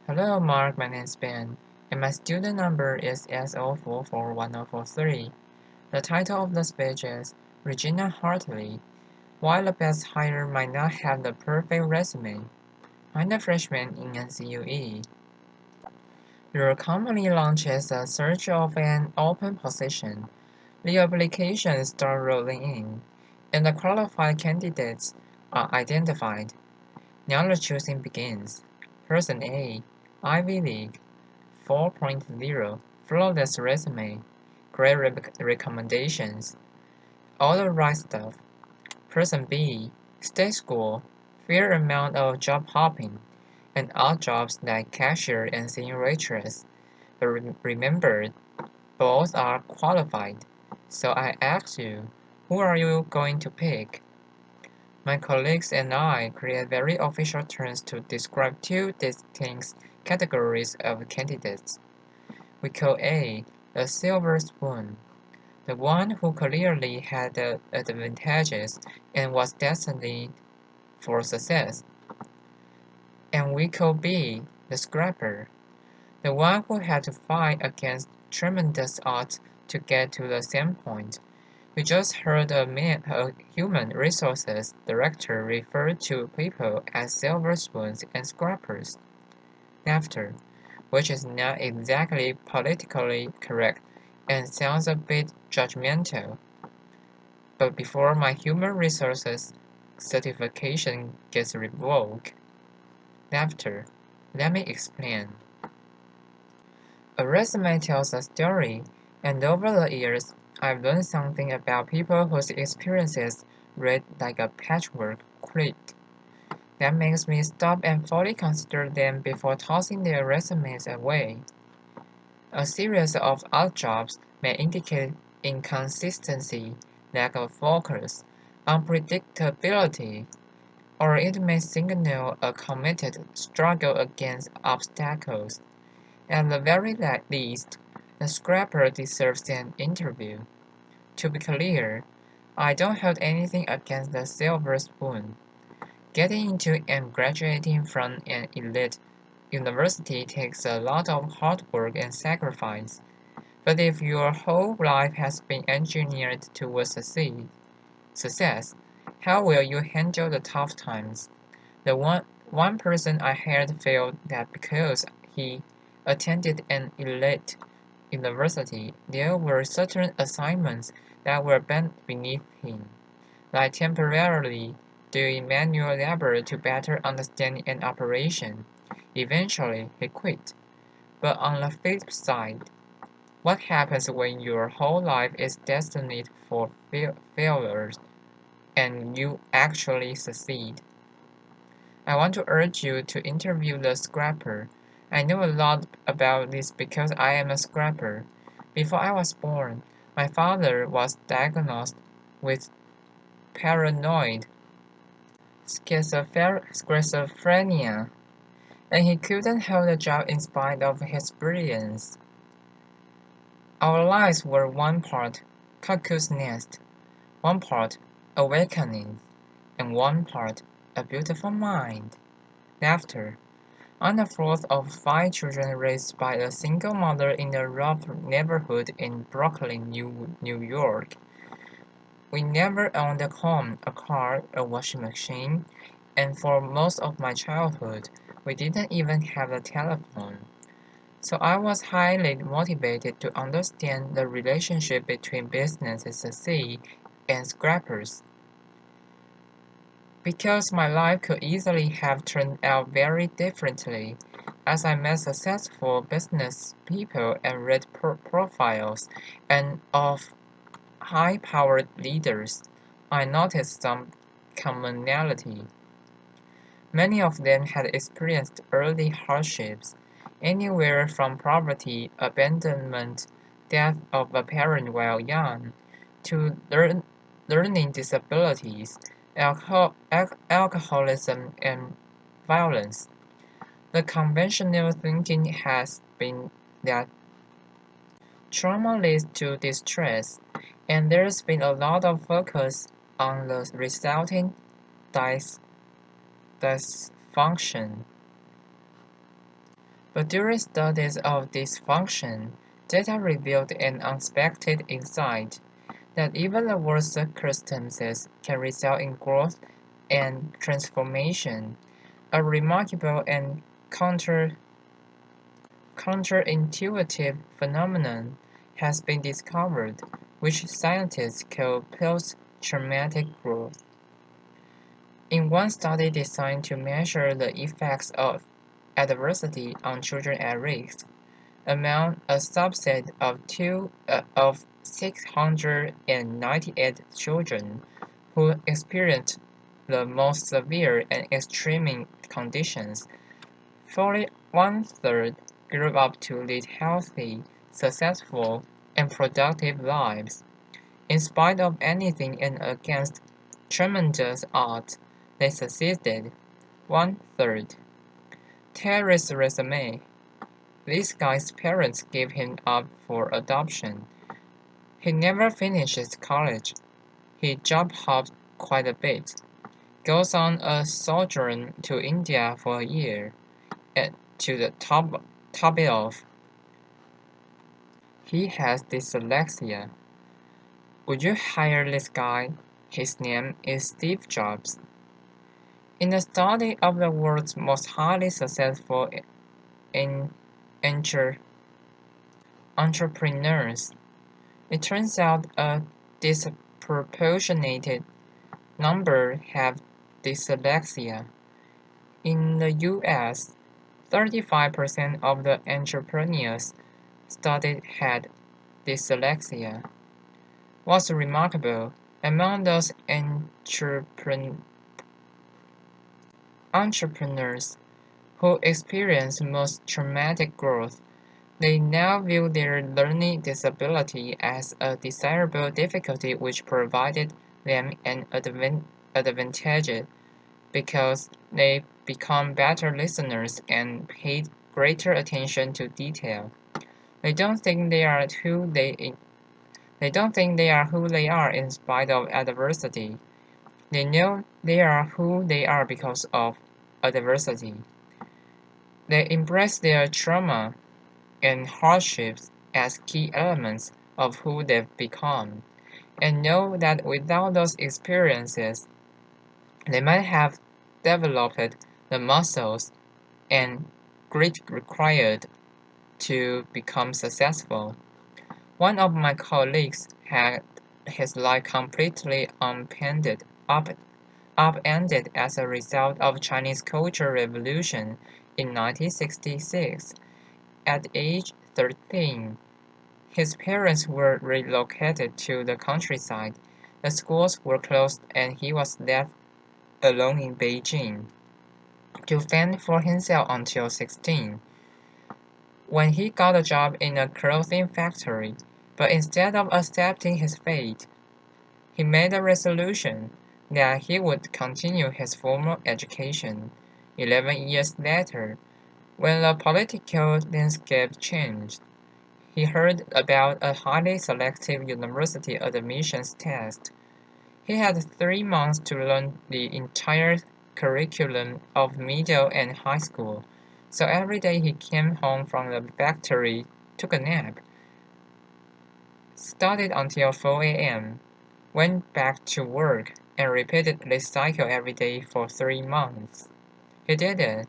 Hello, Mark. My name is Ben, and my student number is S044143. The title of the speech is Regina Hartley. While the best hire might not have the perfect resume, I'm a freshman in NCUE. Your company launches a search of an open position. The applications start rolling in, and the qualified candidates are identified. Now the choosing begins. Person A, Ivy League, 4.0, flawless resume, great recommendations, all the right stuff. Person B, state school, fair amount of job hopping, and odd jobs like cashier and senior waitress. But remember, both are qualified. So I ask you, who are you going to pick? My colleagues and I create very official terms to describe two distinct categories of candidates. We call A the silver spoon, the one who clearly had the advantages and was destined for success. And we call B the scrapper, the one who had to fight against tremendous odds to get to the same point. We just heard a human resources director refer to people as silver spoons and scrappers. After, which is not exactly politically correct and sounds a bit judgmental. But before my human resources certification gets revoked, after, let me explain. A resume tells a story, and over the years, I've learned something about people whose experiences read like a patchwork quilt. That makes me stop and fully consider them before tossing their resumes away. A series of odd jobs may indicate inconsistency, lack of focus, unpredictability, or it may signal a committed struggle against obstacles. At the very least, the scrapper deserves an interview. To be clear, I don't hold anything against the silver spoon. Getting into and graduating from an elite university takes a lot of hard work and sacrifice. But if your whole life has been engineered towards success, how will you handle the tough times? The one person I had failed that because he attended an elite university, there were certain assignments that were bent beneath him, like temporarily doing manual labor to better understand an operation. Eventually, he quit. But on the flip side, what happens when your whole life is destined for failures and you actually succeed? I want to urge you to interview the scrapper. I know a lot about this because I am a scrapper. Before I was born, my father was diagnosed with paranoid schizophrenia, and he couldn't hold a job in spite of his brilliance. Our lives were one part cuckoo's nest, one part awakening, and one part a beautiful mind. Laughter. I'm the fourth of five children raised by a single mother in a rough neighborhood in Brooklyn, New York. We never owned a home, a car, a washing machine, and for most of my childhood, we didn't even have a telephone. So I was highly motivated to understand the relationship between businesses succeed and scrappers. Because my life could easily have turned out very differently, as I met successful business people and read profiles and of high-powered leaders, I noticed some commonality. Many of them had experienced early hardships, anywhere from poverty, abandonment, death of a parent while young, to learning disabilities, alcoholism, and violence. The conventional thinking has been that trauma leads to distress, and there's been a lot of focus on the resulting dysfunction. But during studies of this function, data revealed an unexpected insight that even the worst circumstances can result in growth and transformation. A remarkable and counterintuitive phenomenon has been discovered, which scientists call post-traumatic growth. In one study designed to measure the effects of adversity on children at risk, among a subset of 698 children who experienced the most severe and extreme conditions, fully one-third grew up to lead healthy, successful, and productive lives. In spite of anything and against tremendous odds, they succeeded. One-third. Terry's resume. This guy's parents gave him up for adoption. He never finishes college. He job hopped quite a bit. Goes on a sojourn to India for a year. And to the top it off, he has dyslexia. Would you hire this guy? His name is Steve Jobs. In a study of the world's most highly successful in entrepreneurs, it turns out a disproportionate number have dyslexia. In the US, 35% of the entrepreneurs studied had dyslexia. What's remarkable, among those entrepreneurs who experience most traumatic growth, they now view their learning disability as a desirable difficulty which provided them an advantage because they become better listeners and paid greater attention to detail. They don't think they are who they are in spite of adversity. They know they are who they are because of adversity. They embrace their trauma and hardships as key elements of who they've become, and know that without those experiences, they might have developed the muscles and grit required to become successful. One of my colleagues had his life completely upended as a result of Chinese Cultural Revolution in 1966. At age 13, his parents were relocated to the countryside, the schools were closed and he was left alone in Beijing to fend for himself until 16, when he got a job in a clothing factory. But instead of accepting his fate, he made a resolution that he would continue his formal education. 11 years later, when the political landscape changed, he heard about a highly selective university admissions test. He had 3 months to learn the entire curriculum of middle and high school, so every day he came home from the factory, took a nap, studied until 4 a.m., went back to work, and repeated this cycle every day for 3 months. He did it.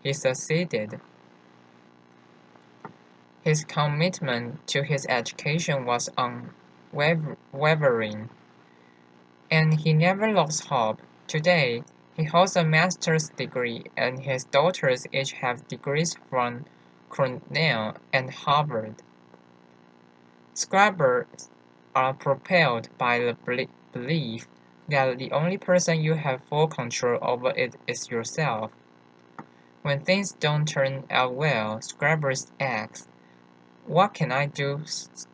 He succeeded. His commitment to his education was unwavering, and he never lost hope. Today, he holds a master's degree, and his daughters each have degrees from Cornell and Harvard. Scrappers are propelled by the belief that the only person you have full control over it is yourself. When things don't turn out well, Scrappers ask, what can I do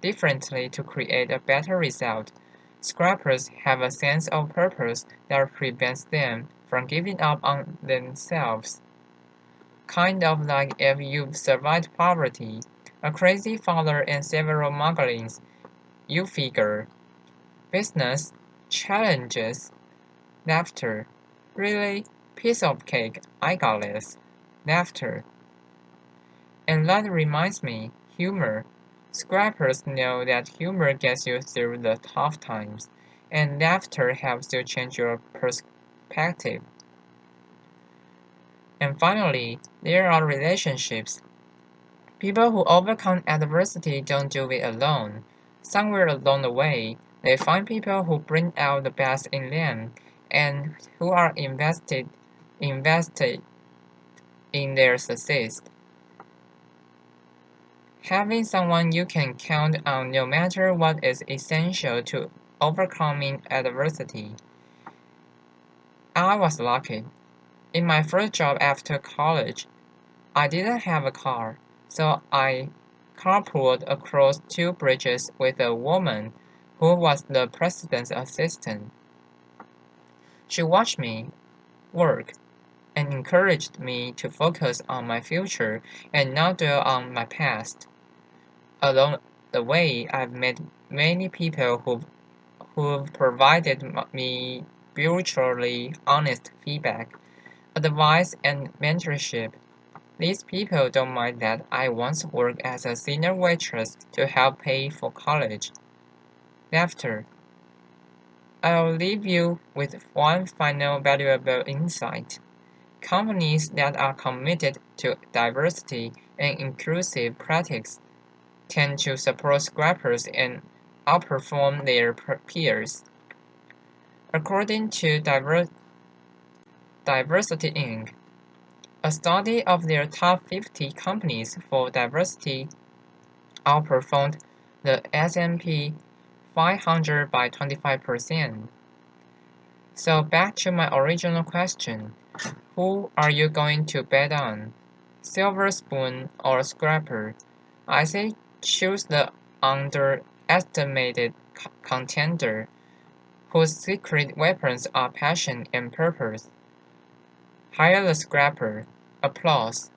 differently to create a better result? Scrappers have a sense of purpose that prevents them from giving up on themselves. Kind of like if you've survived poverty, a crazy father and several mugglings, you figure. Business, challenges, laughter. Really? Piece of cake, I got this. Laughter. And that reminds me, humor. Scrappers know that humor gets you through the tough times, and laughter helps you change your perspective. And finally, there are relationships. People who overcome adversity don't do it alone. Somewhere along the way, they find people who bring out the best in them and who are invested in their success. Having someone you can count on no matter what is essential to overcoming adversity. I was lucky. In my first job after college, I didn't have a car, so I carpooled across two bridges with a woman who was the president's assistant. She watched me work and encouraged me to focus on my future and not dwell on my past. Along the way, I've met many people who've provided me mutually honest feedback, advice, and mentorship. These people don't mind that I once worked as a senior waitress to help pay for college. After, I'll leave you with one final valuable insight. Companies that are committed to diversity and inclusive practice tend to support scrappers and outperform their peers. According to Diversity Inc., a study of their top 50 companies for diversity outperformed the S&P 500 by 25%. So back to my original question, who are you going to bet on? Silver spoon or scrapper? I say choose the underestimated contender whose secret weapons are passion and purpose. Hire the scrapper. Applause.